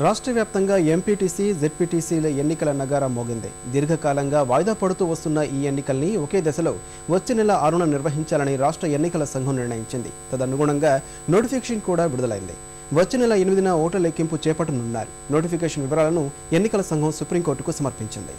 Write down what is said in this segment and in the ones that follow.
రాష్ట్ర వ్యాప్తంగా ఎంపీటీసీ, జెడ్పీటీసీల ఎన్నికల నగారా మోగింది. దీర్ఘకాలంగా వాయిదా పడుతూ వస్తున్న ఈ ఎన్నికల్ని ఒకే దశలో వచ్చే నెల 6న నిర్వహించాలని రాష్ట్ర ఎన్నికల సంఘం నిర్ణయించింది. తదనుగుణంగా నోటిఫికేషన్ కూడా విడుదలైంది. వచ్చే నెల 8న ఓట్ల లెక్కింపు చేపట్టనున్నారు. నోటిఫికేషన్ వివరాలను ఎన్నికల సంఘం సుప్రీంకోర్టుకు సమర్పించింది.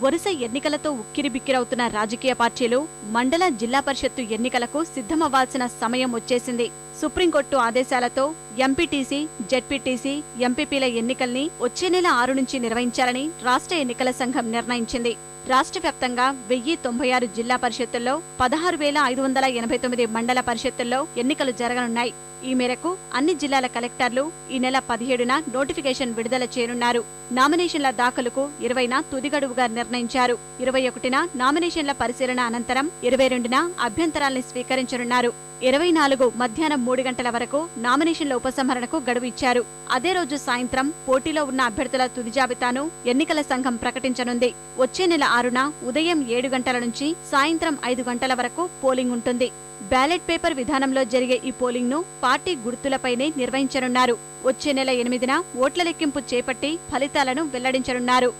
వరుస ఎన్నికలతో ఉక్కిరిబిక్కిరవుతున్న రాజకీయ పార్టీలు మండల, జిల్లా పరిషత్తు ఎన్నికలకు సిద్ధమవ్వాల్సిన సమయం వచ్చేసింది. సుప్రీంకోర్టు ఆదేశాలతో ఎంపీటీసీ, జెడ్పీటీసీ, ఎంపీపీల ఎన్నికల్ని వచ్చే నెల 6 నుంచి నిర్వహించాలని రాష్ట్ర ఎన్నికల సంఘం నిర్ణయించింది. రాష్ట్ర వ్యాప్తంగా 1096 జిల్లా పరిషత్తుల్లో 16,589 మండల పరిషత్తుల్లో ఎన్నికలు జరగనున్నాయి. ఈ మేరకు అన్ని జిల్లాల కలెక్టర్లు ఈ నెల 17న నోటిఫికేషన్ విడుదల చేయనున్నారు. నామినేషన్ల దాఖలుకు 20న తుది గడువుగా నిర్ణయించారు. 21న నామినేషన్ల పరిశీలన అనంతరం 22న అభ్యంతరాల్ని స్వీకరించనున్నారు. 24 మధ్యాహ్నం 3 గంటల వరకు నామినేషన్ల ఉపసంహరణకు గడువు ఇచ్చారు. అదే రోజు సాయంత్రం పోటీలో ఉన్న అభ్యర్థుల తుది జాబితాను ఎన్నికల సంఘం ప్రకటించనుంది. వచ్చే నెల 6న ఉదయం 7 గంటల నుంచి సాయంత్రం 5 గంటల వరకు పోలింగ్ ఉంటుంది. బ్యాలెట్ పేపర్ విధానంలో జరిగే ఈ పోలింగ్ ను పార్టీ గుర్తులపైనే నిర్వహించనున్నారు. వచ్చే నెల 8న ఓట్ల లెక్కింపు చేపట్టి ఫలితాలను వెల్లడించనున్నారు.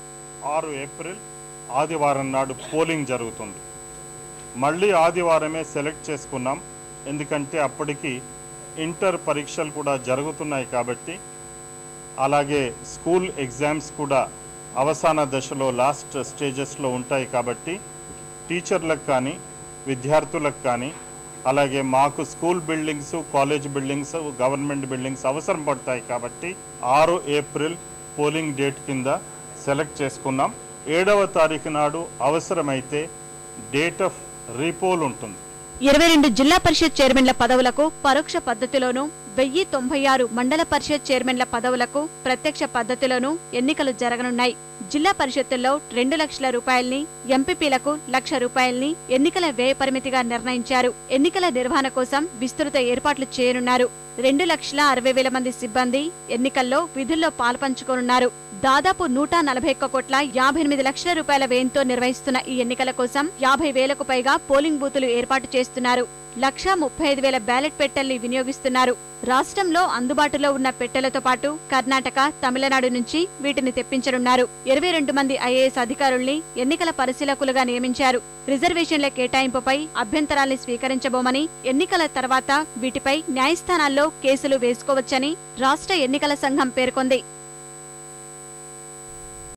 6 ఏప్రిల్ ఆదివారం నాడు పోలింగ్ జరుగుతుంది. మళ్ళీ ఆదివారమే సెలెక్ట్ చేసుకున్నాం. ఎందుకంటే అప్పటికి ఇంటర్ పరీక్షలు కూడా జరుగుతున్నాయి కాబట్టి, అలాగే స్కూల్ ఎగ్జామ్స్ కూడా అవసాన దశలో లాస్ట్ స్టేజెస్లో ఉంటాయి కాబట్టి టీచర్లకు కానీ విద్యార్థులకు కానీ అలాగే మాకు school buildings, college buildings, government buildings అవసరం పడతాయి కాబట్టి 6 ఏప్రిల్ పోలింగ్ డేట్ కింద సెలెక్ట్ చేసుకున్నాం. 7వ తారీఖు నాడు అవసరమైతే డేట్ ఆఫ్ రీపోల్ ఉంటుంది. 22 జిల్లా పరిషత్ చైర్మన్ల పదవులకు పరోక్ష పద్ధతిలోనూ 1096 మండల పరిషత్ చైర్మన్ల పదవులకు ప్రత్యక్ష పద్ధతిలోనూ ఎన్నికలు జరగనున్నాయి. జిల్లా పరిషత్తుల్లో 2 లక్షల రూపాయల్ని, ఎంపీపీలకు 1 లక్ష రూపాయల్ని ఎన్నికల వ్యయ పరిమితిగా నిర్ణయించారు. ఎన్నికల నిర్వహణ కోసం విస్తృత ఏర్పాట్లు చేయనున్నారు. 2,60,000 మంది సిబ్బంది ఎన్నికల్లో విధుల్లో పాల్పంచుకోనున్నారు. దాదాపు 141 కోట్ల 58 లక్షల రూపాయల వ్యయంతో నిర్వహిస్తున్న ఈ ఎన్నికల కోసం 50,000కు పైగా పోలింగ్ బూతులు ఏర్పాటు చేస్తున్నారు. 1,35,000 బ్యాలెట్ పెట్టెల్ని వినియోగిస్తున్నారు. రాష్ట్రంలో అందుబాటులో ఉన్న పెట్టెలతో పాటు కర్ణాటక, తమిళనాడు నుంచి వీటిని తెప్పించనున్నారు. 22 మంది ఐఏఎస్ అధికారుల్ని ఎన్నికల పరిశీలకులుగా నియమించారు. రిజర్వేషన్ల కేటాయింపుపై అభ్యంతరాల్ని స్వీకరించబోమని, ఎన్నికల తర్వాత వీటిపై న్యాయస్థానాల్లో కేసులు వేసుకోవచ్చని రాష్ట్ర ఎన్నికల సంఘం పేర్కొంది.